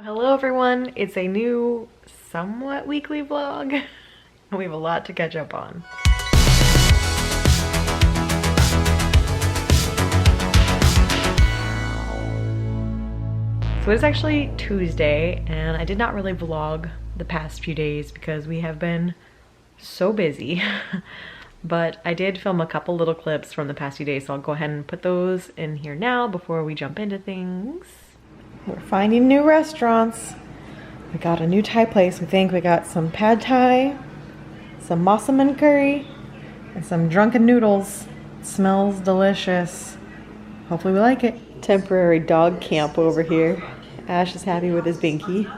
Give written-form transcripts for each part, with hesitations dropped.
Hello everyone, it's a new, somewhat weekly vlog. We have a lot to catch up on. So it's actually Tuesday and I did not really vlog the past few days because we have been so busy. But I did film a couple little clips from the past few days, so I'll go ahead and put those in here now before we jump into things. We're finding new restaurants. We got a new Thai place. We think we got some pad Thai, some massaman curry, and some drunken noodles. It smells delicious. Hopefully we like it. Temporary dog camp over here. Ash is happy with his binky.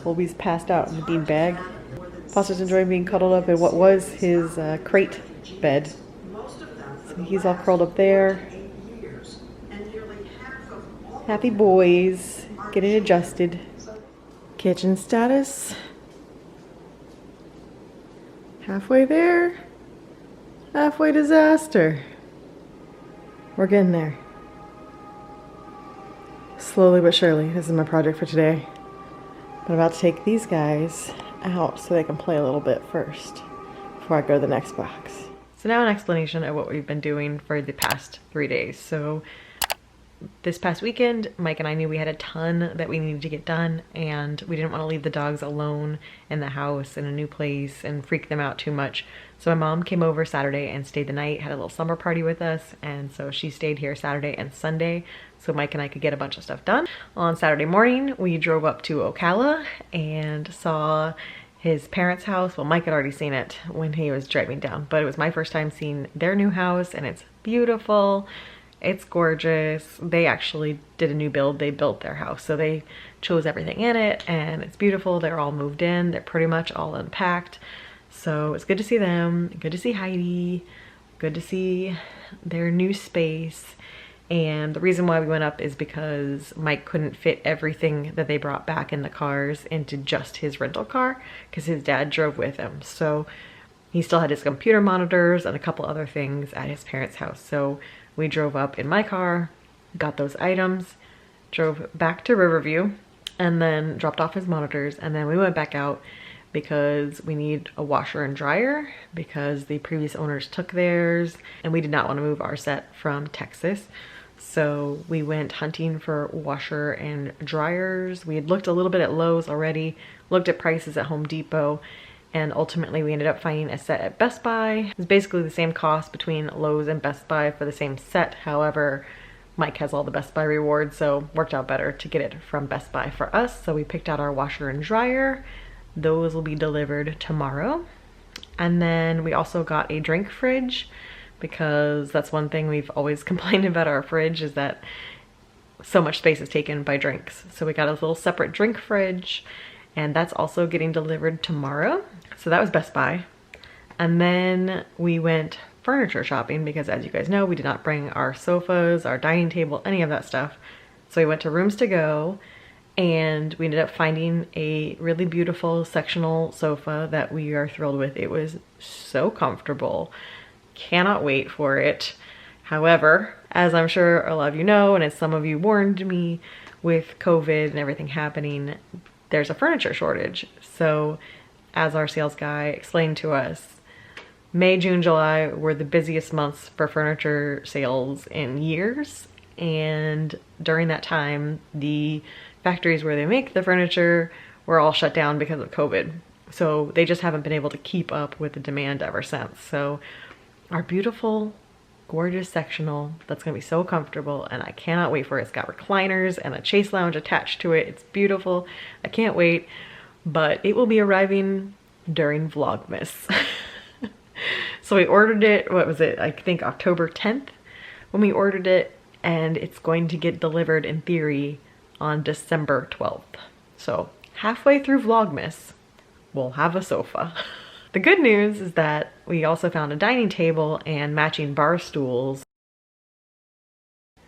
Colby's passed out in the bean bag. Foster's enjoying being cuddled up in what was his crate bed. So he's all curled up there. Happy boys, getting adjusted. Kitchen status. Halfway there. Halfway disaster. We're getting there. Slowly but surely. This is my project for today. I'm about to take these guys out so they can play a little bit first before I go to the next box. So now an explanation of what we've been doing for the past 3 days. So this past weekend, Mike and I knew we had a ton that we needed to get done, and we didn't want to leave the dogs alone in the house in a new place and freak them out too much. So my mom came over Saturday and stayed the night, had a little summer party with us, and so she stayed here Saturday and Sunday so Mike and I could get a bunch of stuff done. On Saturday morning, we drove up to Ocala and saw his parents' house. Well, Mike had already seen it when he was driving down, but it was my first time seeing their new house, and it's beautiful. It's gorgeous. They actually did a new build. They built their house. So they chose everything in it and it's beautiful. They're all moved in. They're pretty much all unpacked. So it's good to see them. Good to see Heidi. Good to see their new space. And the reason why we went up is because Mike couldn't fit everything that they brought back in the cars into just his rental car because his dad drove with him. So he still had his computer monitors and a couple other things at his parents' house. So we drove up in my car, got those items, drove back to Riverview, and then dropped off his monitors, and then we went back out because we need a washer and dryer because the previous owners took theirs, and we did not want to move our set from Texas. So we went hunting for washer and dryers. We had looked a little bit at Lowe's already, looked at prices at Home Depot, and ultimately we ended up finding a set at Best Buy. It's basically the same cost between Lowe's and Best Buy for the same set. However, Mike has all the Best Buy rewards, so worked out better to get it from Best Buy for us. So we picked out our washer and dryer. Those will be delivered tomorrow. And then we also got a drink fridge because that's one thing we've always complained about our fridge is that so much space is taken by drinks. So we got a little separate drink fridge, and that's also getting delivered tomorrow. So that was Best Buy. And then we went furniture shopping because, as you guys know, we did not bring our sofas, our dining table, any of that stuff. So we went to Rooms to Go, and we ended up finding a really beautiful sectional sofa that we are thrilled with. It was so comfortable. Cannot wait for it. However, as I'm sure a lot of you know, and as some of you warned me with COVID and everything happening, there's a furniture shortage. So as our sales guy explained to us, May, June, July were the busiest months for furniture sales in years. And during that time, the factories where they make the furniture were all shut down because of COVID. So they just haven't been able to keep up with the demand ever since. So our beautiful, gorgeous sectional that's gonna be so comfortable, and I cannot wait for it. It's got recliners and a chase lounge attached to it. It's beautiful. I can't wait, but it will be arriving during Vlogmas. So we ordered it, what was it? I think October 10th when we ordered it, and it's going to get delivered in theory on December 12th. So halfway through Vlogmas, we'll have a sofa. The good news is that we also found a dining table and matching bar stools.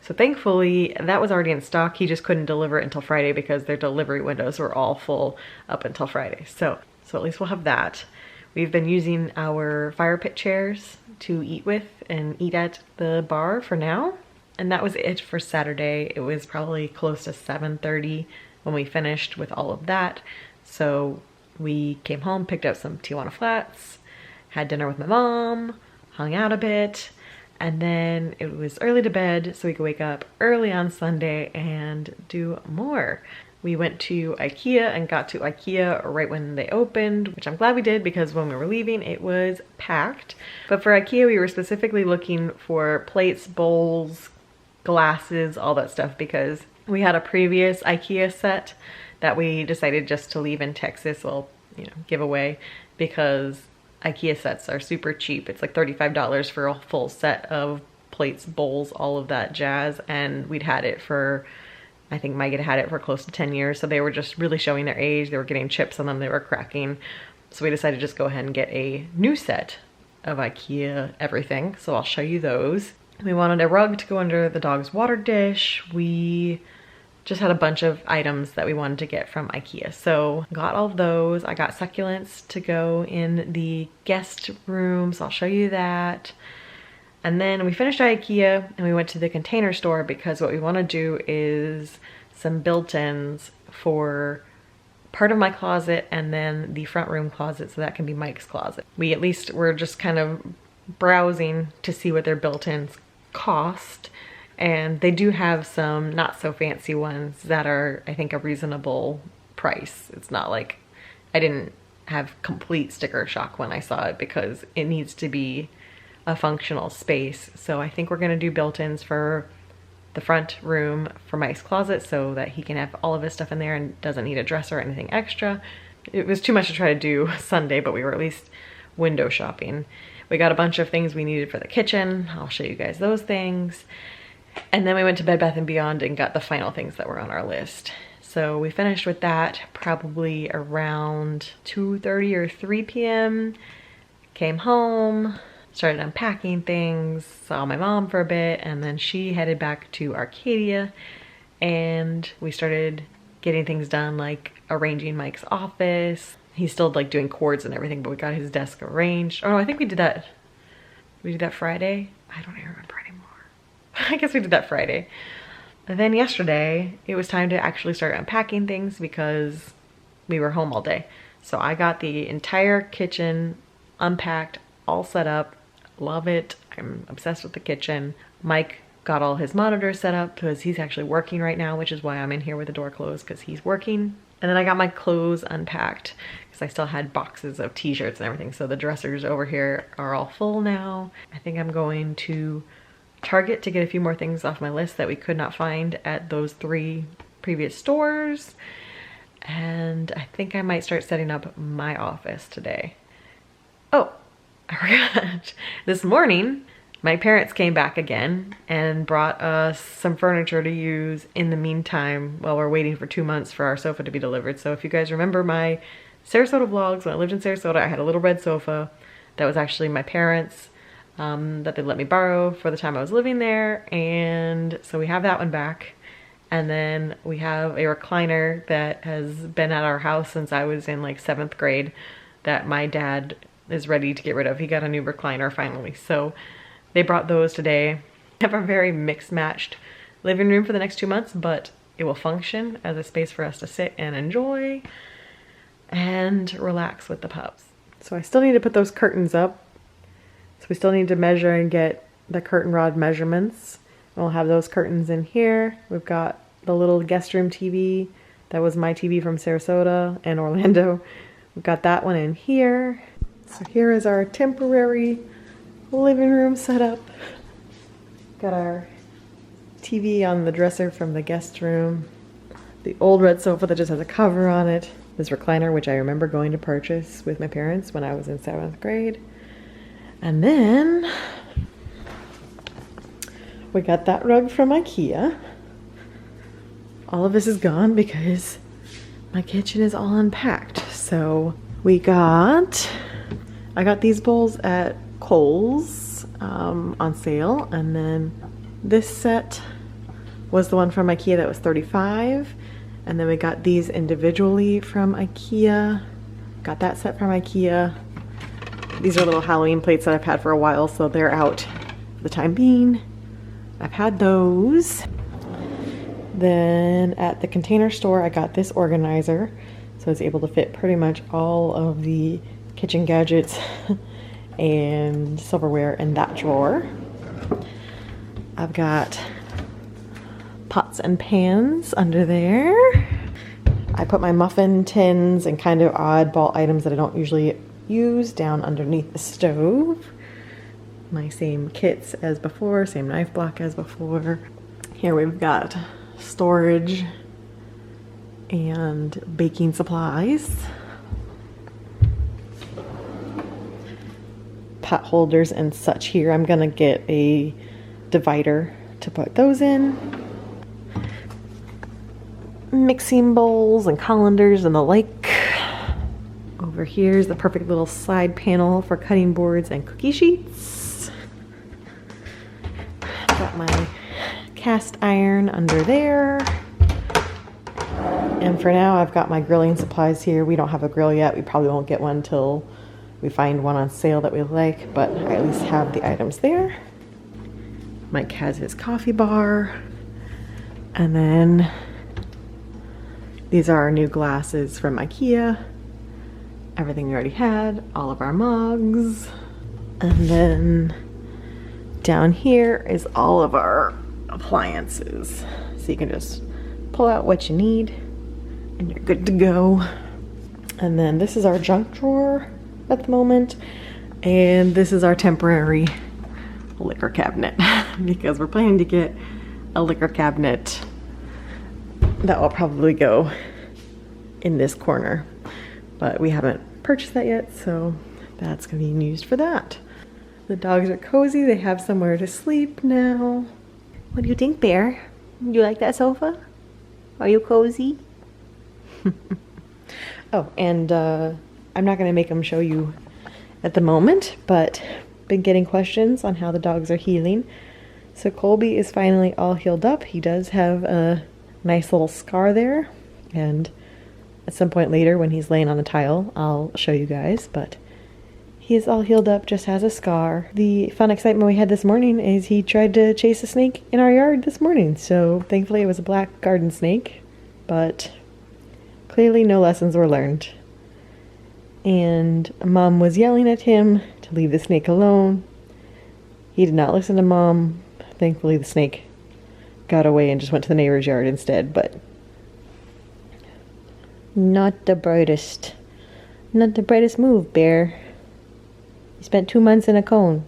So thankfully that was already in stock. He just couldn't deliver it until Friday because their delivery windows were all full up until Friday. So at least we'll have that. We've been using our fire pit chairs to eat with and eat at the bar for now. And that was it for Saturday. It was probably close to 7:30 when we finished with all of that. So we came home, picked up some Tijuana flats, had dinner with my mom, hung out a bit, and then it was early to bed so we could wake up early on Sunday and do more. We went to IKEA and got to IKEA right when they opened, which I'm glad we did because when we were leaving it was packed. But for IKEA we were specifically looking for plates, bowls, glasses, all that stuff, because we had a previous IKEA set that we decided just to leave in Texas, well, you know, give away, because IKEA sets are super cheap. It's like $35 for a full set of plates, bowls, all of that jazz. And we'd had it for, I think Mike had had it for close to 10 years. So they were just really showing their age. They were getting chips on them. They were cracking. So we decided to just go ahead and get a new set of IKEA everything. So I'll show you those. We wanted a rug to go under the dog's water dish. We just had a bunch of items that we wanted to get from IKEA. So got all of those. I got succulents to go in the guest room, so I'll show you that. And then we finished IKEA and we went to the Container Store because what we want to do is some built-ins for part of my closet and then the front room closet, so that can be Mike's closet. We at least were just kind of browsing to see what their built-ins cost. And they do have some not so fancy ones that are, I think, a reasonable price. It's not like, I didn't have complete sticker shock when I saw it because it needs to be a functional space. So I think we're gonna do built-ins for the front room for Mike's closet so that he can have all of his stuff in there and doesn't need a dresser or anything extra. It was too much to try to do Sunday, but we were at least window shopping. We got a bunch of things we needed for the kitchen. I'll show you guys those things. And then we went to Bed Bath & Beyond and got the final things that were on our list. So we finished with that probably around 2:30 or 3 p.m. Came home, started unpacking things, saw my mom for a bit, and then she headed back to Arcadia and we started getting things done, like arranging Mike's office. He's still like doing cords and everything, but we got his desk arranged. Oh no, I think we did that Friday? I don't even remember anymore. I guess we did that Friday. And then yesterday, it was time to actually start unpacking things because we were home all day. So I got the entire kitchen unpacked, all set up. Love it. I'm obsessed with the kitchen. Mike got all his monitors set up because he's actually working right now, which is why I'm in here with the door closed, because he's working. And then I got my clothes unpacked because I still had boxes of t-shirts and everything. So the dressers over here are all full now. I think I'm going to Target to get a few more things off my list that we could not find at those 3 previous stores. And I think I might start setting up my office today. Oh, I forgot. This morning, my parents came back again and brought us some furniture to use in the meantime while we're waiting for 2 months for our sofa to be delivered. So if you guys remember my Sarasota vlogs, when I lived in Sarasota, I had a little red sofa that was actually my parents' that they let me borrow for the time I was living there. And so we have that one back. And then we have a recliner that has been at our house since I was in like 7th grade that my dad is ready to get rid of. He got a new recliner finally. So they brought those today. I have a very mixed matched living room for the next 2 months, but it will function as a space for us to sit and enjoy and relax with the pups. So I still need to put those curtains up. So we still need to measure and get the curtain rod measurements. We'll have those curtains in here. We've got the little guest room TV. That was my TV from Sarasota and Orlando. We've got that one in here. So here is our temporary living room setup. Got our TV on the dresser from the guest room. The old red sofa that just has a cover on it. This recliner, which I remember going to purchase with my parents when I was in 7th grade. And then we got that rug from IKEA. All of this is gone because my kitchen is all unpacked. So I got these bowls at Kohl's on sale. And then this set was the one from IKEA that was $35. And then we got these individually from IKEA. Got that set from IKEA. These are little Halloween plates that I've had for a while, so they're out for the time being. I've had those. Then at the Container Store, I got this organizer. So it's able to fit pretty much all of the kitchen gadgets and silverware in that drawer. I've got pots and pans under there. I put my muffin tins and kind of oddball items that I don't usually use down underneath the stove. My same kits as before, same knife block as before. Here we've got storage and baking supplies. Pot holders and such here. I'm gonna get a divider to put those in. Mixing bowls and colanders and the like. Over here is the perfect little side panel for cutting boards and cookie sheets. Got my cast iron under there. And for now, I've got my grilling supplies here. We don't have a grill yet. We probably won't get one till we find one on sale that we like, but I at least have the items there. Mike has his coffee bar. And then these are our new glasses from IKEA. Everything we already had, all of our mugs. And then down here is all of our appliances. So you can just pull out what you need and you're good to go. And then this is our junk drawer at the moment. And this is our temporary liquor cabinet because we're planning to get a liquor cabinet that will probably go in this corner. But we haven't purchased that yet, so that's gonna be used for that. The dogs are cozy, they have somewhere to sleep now. What do you think, Bear? You like that sofa? Are you cozy? Oh, and I'm not gonna make them show you at the moment, but been getting questions on how the dogs are healing. So Colby is finally all healed up. He does have a nice little scar there, and at some point later when he's laying on the tile, I'll show you guys, but he is all healed up, just has a scar. The fun excitement we had this morning is he tried to chase a snake in our yard this morning, so thankfully it was a black garden snake, but clearly no lessons were learned. And Mom was yelling at him to leave the snake alone. He did not listen to Mom. Thankfully the snake got away and just went to the neighbor's yard instead, but not the brightest move, Bear. You spent 2 months in a cone.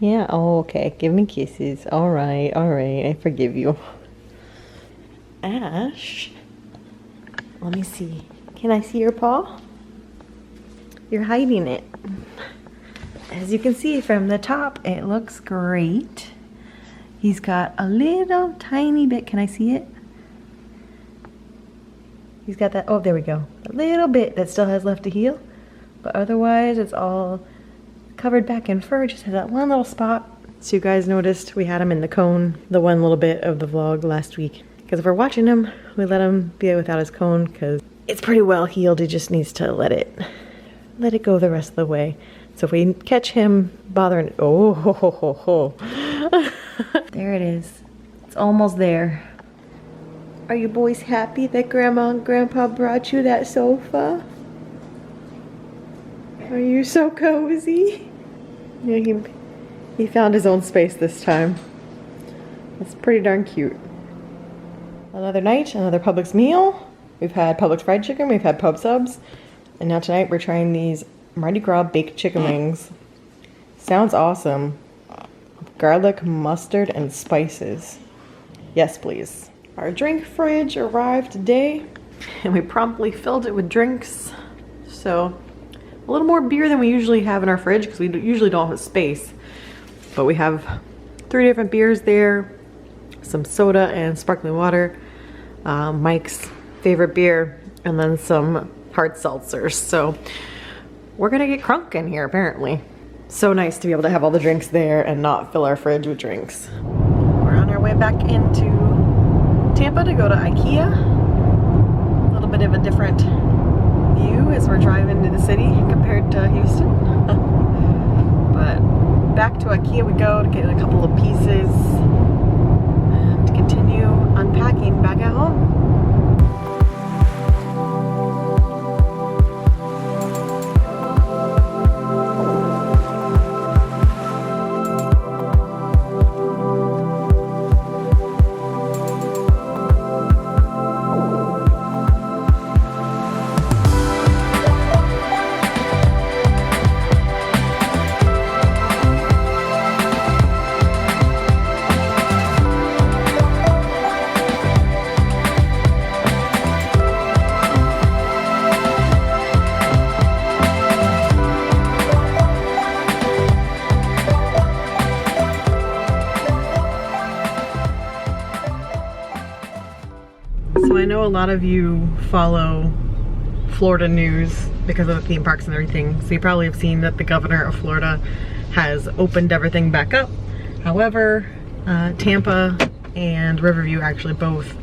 Yeah, oh, okay, give me kisses. All right, I forgive you. Ash, let me see. Can I see your paw? You're hiding it. As you can see from the top, it looks great. He's got a little tiny bit, can I see it? He's got that, oh, there we go. A little bit that still has left to heal. But otherwise, it's all covered back in fur. Just has that one little spot. So you guys noticed we had him in the cone, the one little bit of the vlog last week. Because if we're watching him, we let him be without his cone because it's pretty well healed. He just needs to let it go the rest of the way. So if we catch him bothering, oh, ho, ho, ho, ho. There it is. It's almost there. Are you boys happy that Grandma and Grandpa brought you that sofa? Are you so cozy? Yeah, he found his own space this time. That's pretty darn cute. Another night, another Publix meal. We've had Publix fried chicken, we've had pub subs, and now tonight we're trying these Mardi Gras baked chicken wings. Sounds awesome. Garlic, mustard, and spices. Yes, please. Our drink fridge arrived today, and we promptly filled it with drinks. So, a little more beer than we usually have in our fridge, because we usually don't have space. But we have 3 different beers there, some soda and sparkling water, Mike's favorite beer, and then some hard seltzers. So, we're gonna get crunk in here, apparently. So nice to be able to have all the drinks there and not fill our fridge with drinks. We're on our way back into Tampa to go to IKEA. A little bit of a different view as we're driving to the city compared to Houston. But back to IKEA we go to get a couple of pieces and continue unpacking back at home. So I know a lot of you follow Florida news because of the theme parks and everything. So you probably have seen that the governor of Florida has opened everything back up. However, Tampa and Riverview actually both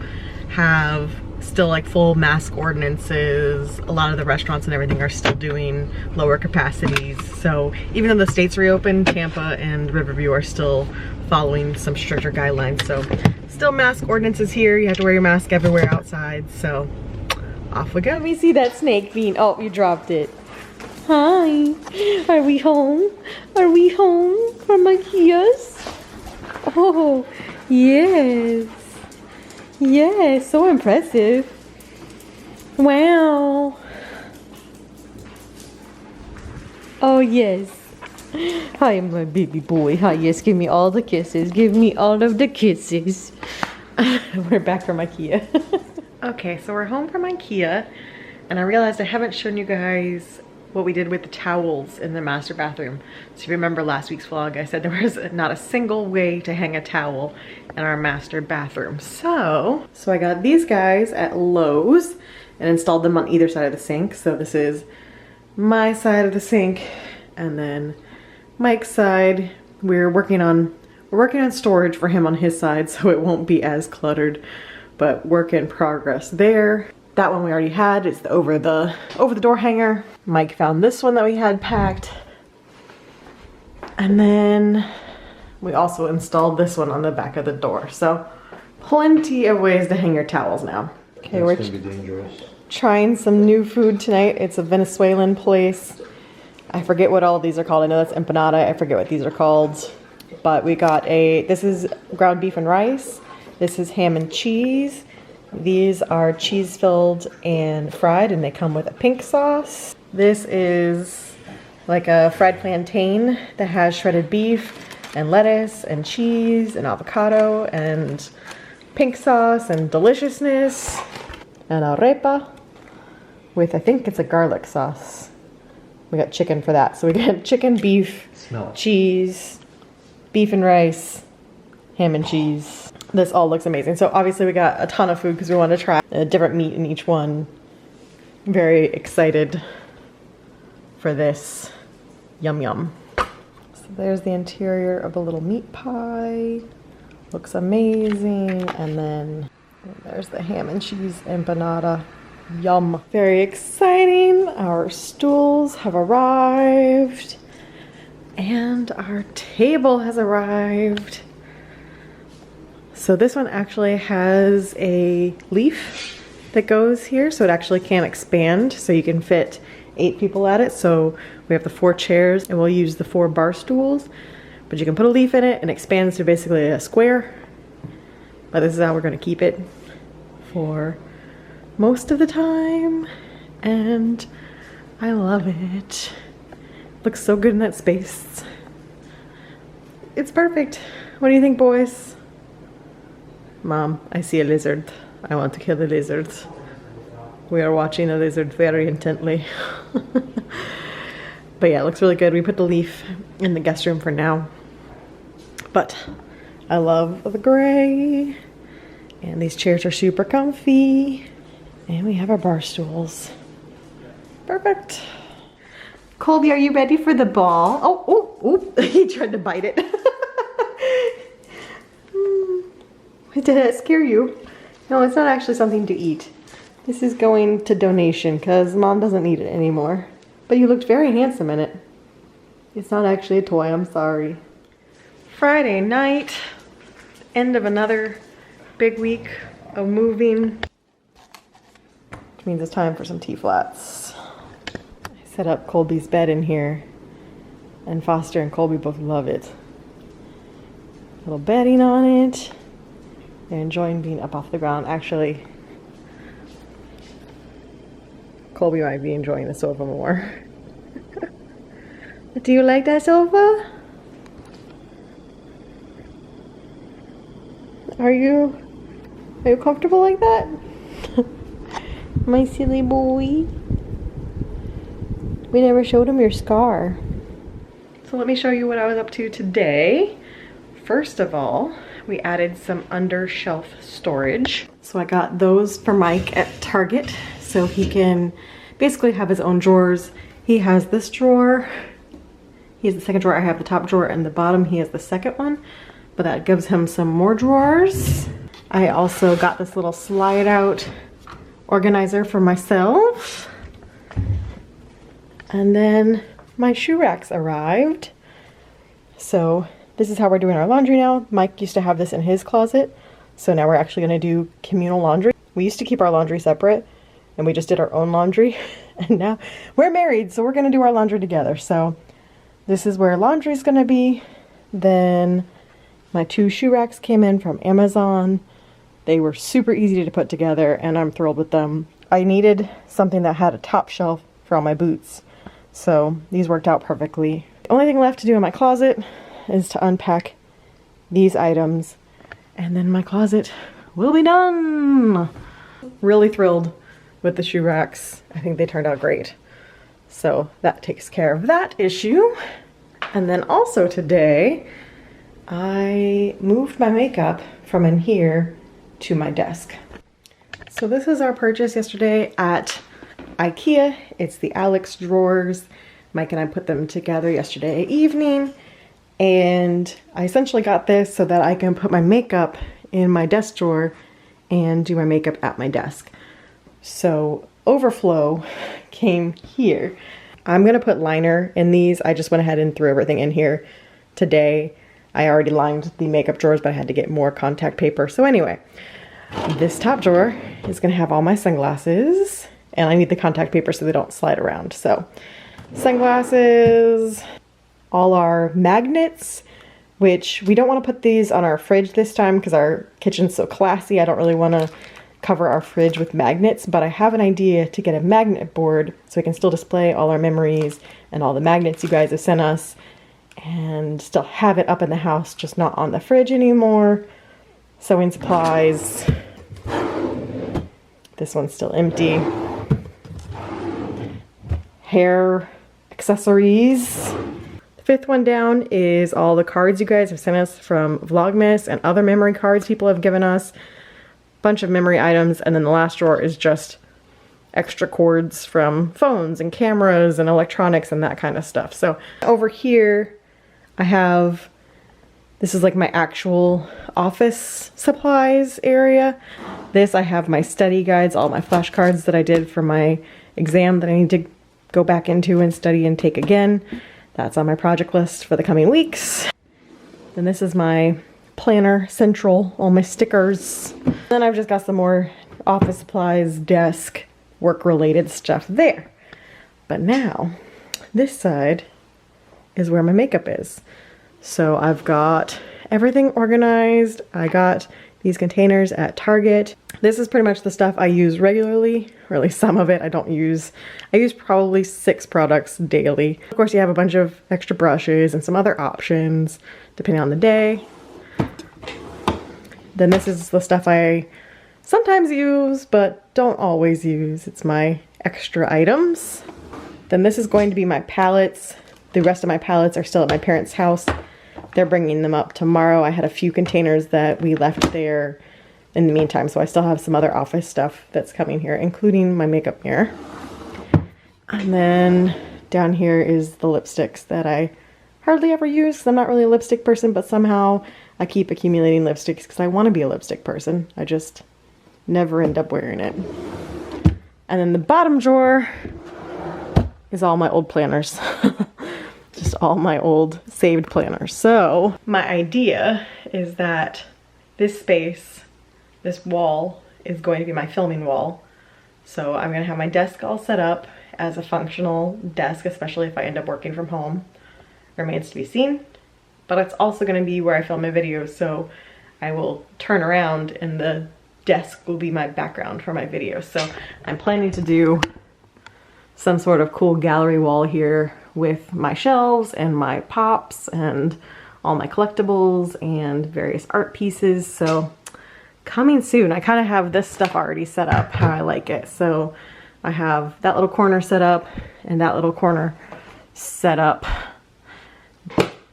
have still like full mask ordinances. A lot of the restaurants and everything are still doing lower capacities. So even though the states reopened, Tampa and Riverview are still following some stricter guidelines. So still mask ordinances here. You have to wear your mask everywhere outside. So off we go. Let me see that snake bean. Oh, you dropped it. Hi. Are we home? Are we home from IKEA's? Oh, yes. Yes, so impressive. Wow. Oh, yes. Hi, my baby boy. Hi, yes, give me all the kisses. Give me all of the kisses. We're back from IKEA. Okay, so we're home from IKEA, and I realized I haven't shown you guys what we did with the towels in the master bathroom. So if you remember last week's vlog, I said there was not a single way to hang a towel in our master bathroom. So I got these guys at Lowe's and installed them on either side of the sink. So this is my side of the sink, and then Mike's side. We're working on storage for him on his side, so it won't be as cluttered, but work in progress there. That one we already had. It's the over the door hanger. Mike found this one that we had packed. And then we also installed this one on the back of the door. So plenty of ways to hang your towels now. Okay, we're gonna be dangerous. Trying some new food tonight. It's a Venezuelan place. I forget what all of these are called. I know that's empanada. I forget what these are called. But we got this is ground beef and rice. This is ham and cheese. These are cheese filled and fried, and they come with a pink sauce. This is like a fried plantain that has shredded beef and lettuce and cheese and avocado and pink sauce and deliciousness. And arepa with, I think it's a garlic sauce. We got chicken for that. So we got chicken, beef, cheese, beef and rice, ham and cheese. This all looks amazing. So obviously we got a ton of food because we want to try a different meat in each one. I'm very excited for this. Yum yum. So there's the interior of a little meat pie. Looks amazing. And then there's the ham and cheese empanada. Yum. Very exciting. Our stools have arrived. And our table has arrived. So this one actually has a leaf that goes here, so it actually can expand, so you can fit 8 people at it. So we have the 4 chairs, and we'll use the 4 bar stools, but you can put a leaf in it and it expands to basically a square. But this is how we're going to keep it for most of the time, and I love it. Looks so good in that space. It's perfect. What do you think, boys? Mom, I see a lizard. I want to kill the lizard. We are watching a lizard very intently. But yeah, it looks really good. We put the leaf in the guest room for now. But I love the gray. And these chairs are super comfy. And we have our bar stools. Perfect. Colby, are you ready for the ball? Oh, he tried to bite it. Did that scare you? No, it's not actually something to eat. This is going to donation because Mom doesn't need it anymore. But you looked very handsome in it. It's not actually a toy, I'm sorry. Friday night, end of another big week of moving, which means it's time for some T-flats. I set up Colby's bed in here, and Foster and Colby both love it. Little bedding on it. They're enjoying being up off the ground. Actually, Colby might be enjoying the sofa more. Do you like that sofa? Are you comfortable like that? My silly boy. We never showed him your scar. So let me show you what I was up to today. First of all, we added some under shelf storage. So I got those for Mike at Target so he can basically have his own drawers. He has this drawer. He has the second drawer. I have the top drawer, and the bottom he has the second one, but that gives him some more drawers. I also got this little slide out organizer for myself. And then my shoe racks arrived. So this is how we're doing our laundry now. Mike used to have this in his closet, so now we're actually gonna do communal laundry. We used to keep our laundry separate, and we just did our own laundry, and now we're married, so we're gonna do our laundry together. So this is where laundry's gonna be. Then my 2 shoe racks came in from Amazon. They were super easy to put together, and I'm thrilled with them. I needed something that had a top shelf for all my boots, so these worked out perfectly. The only thing left to do in my closet is to unpack these items, and then my closet will be done. Really thrilled with the shoe racks. I think they turned out great. So that takes care of that issue. And then also today, I moved my makeup from in here to my desk. So this is our purchase yesterday at IKEA. It's the Alex drawers. Mike and I put them together yesterday evening. And I essentially got this so that I can put my makeup in my desk drawer and do my makeup at my desk. So overflow came here. I'm gonna put liner in these. I just went ahead and threw everything in here today. I already lined the makeup drawers, but I had to get more contact paper. So anyway, this top drawer is gonna have all my sunglasses, and I need the contact paper so they don't slide around. So sunglasses, all our magnets, which we don't want to put these on our fridge this time because our kitchen's so classy. I don't really want to cover our fridge with magnets, but I have an idea to get a magnet board so we can still display all our memories and all the magnets you guys have sent us and still have it up in the house, just not on the fridge anymore. Sewing supplies. This one's still empty. Hair accessories. The 5th one down is all the cards you guys have sent us from Vlogmas and other memory cards people have given us. Bunch of memory items, and then the last drawer is just extra cords from phones and cameras and electronics and that kind of stuff. So over here I have, this is like my actual office supplies area. This, I have my study guides, all my flashcards that I did for my exam that I need to go back into and study and take again. That's on my project list for the coming weeks. Then this is my planner central, all my stickers. Then I've just got some more office supplies, desk, work-related stuff there. But now, this side is where my makeup is. So I've got everything organized. I got these containers at Target. This is pretty much the stuff I use regularly, or at least some of it I don't use. I use probably 6 products daily. Of course, you have a bunch of extra brushes and some other options, depending on the day. Then this is the stuff I sometimes use, but don't always use. It's my extra items. Then this is going to be my palettes. The rest of my palettes are still at my parents' house. They're bringing them up tomorrow. I had a few containers that we left there in the meantime, so I still have some other office stuff that's coming here, including my makeup mirror. And then down here is the lipsticks that I hardly ever use because I'm not really a lipstick person, but somehow I keep accumulating lipsticks because I want to be a lipstick person. I just never end up wearing it. And then the bottom drawer is all my old planners. Just all my old saved planners. So my idea is that this space this wall is going to be my filming wall. So I'm gonna have my desk all set up as a functional desk, especially if I end up working from home. Remains to be seen. But it's also gonna be where I film my videos, so I will turn around and the desk will be my background for my videos. So I'm planning to do some sort of cool gallery wall here with my shelves and my pops and all my collectibles and various art pieces. So coming soon. I kind of have this stuff already set up how I like it. So I have that little corner set up and that little corner set up,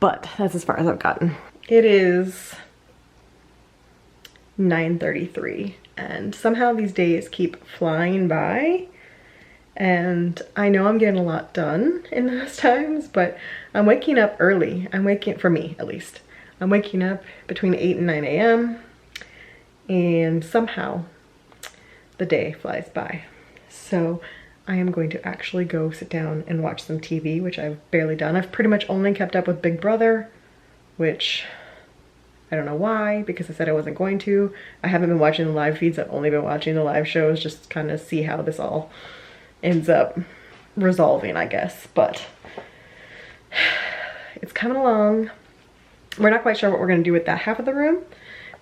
but that's as far as I've gotten. It is 9:33 and somehow these days keep flying by, and I know I'm getting a lot done in those times, but I'm waking up early. For me at least, I'm waking up between 8 and 9 a.m. and somehow the day flies by. So I am going to actually go sit down and watch some TV, which I've barely done. I've pretty much only kept up with Big Brother, which I don't know why, because I said I wasn't going to. I haven't been watching the live feeds. I've only been watching the live shows, just kind of see how this all ends up resolving, I guess. But it's coming along. We're not quite sure what we're gonna do with that half of the room.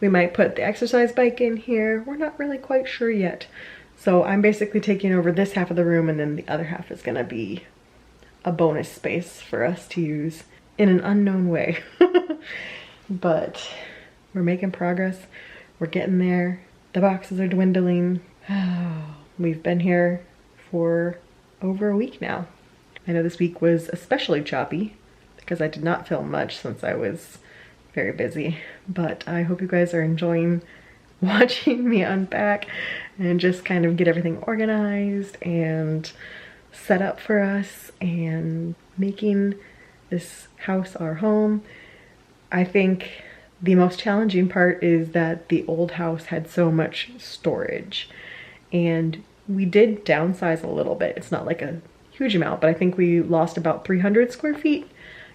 We might put the exercise bike in here. We're not really quite sure yet. So I'm basically taking over this half of the room, and then the other half is gonna be a bonus space for us to use in an unknown way. But we're making progress. We're getting there. The boxes are dwindling. We've been here for over a week now. I know this week was especially choppy because I did not film much since I was very busy, but I hope you guys are enjoying watching me unpack and just kind of get everything organized and set up for us and making this house our home. I think the most challenging part is that the old house had so much storage, and we did downsize a little bit. It's not like a huge amount, but I think we lost about 300 square feet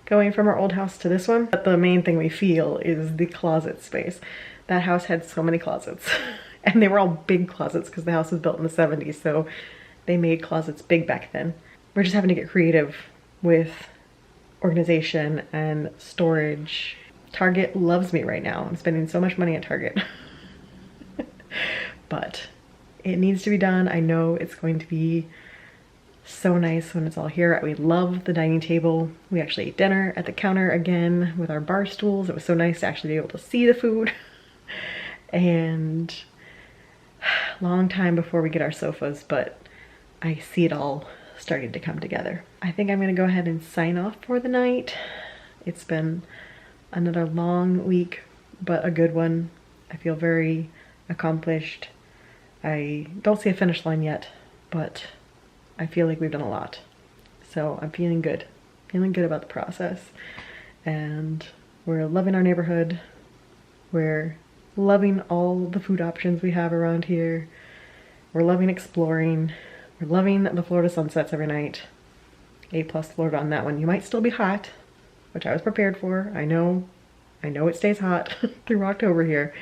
going from our old house to this one. But the main thing we feel is the closet space. That house had so many closets and they were all big closets because the house was built in the 70s, so they made closets big back then. We're just having to get creative with organization and storage. Target loves me right now. I'm spending so much money at Target. But it needs to be done. I know it's going to be so nice when it's all here. We love the dining table. We actually ate dinner at the counter again with our bar stools. It was so nice to actually be able to see the food. And long time before we get our sofas, but I see it all starting to come together. I think I'm gonna go ahead and sign off for the night. It's been another long week, but a good one. I feel very accomplished. I don't see a finish line yet, but I feel like we've done a lot. So I'm feeling good about the process. And we're loving our neighborhood. We're loving all the food options we have around here. We're loving exploring. We're loving the Florida sunsets every night. A+ Florida on that one. You might still be hot, which I was prepared for. I know it stays hot through October here,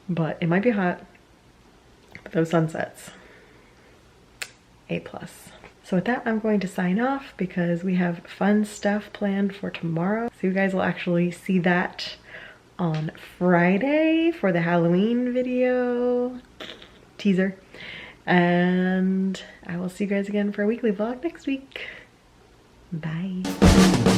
but it might be hot. But those sunsets, A+. So with that, I'm going to sign off because we have fun stuff planned for tomorrow. So you guys will actually see that on Friday for the Halloween video teaser. And I will see you guys again for a weekly vlog next week. Bye.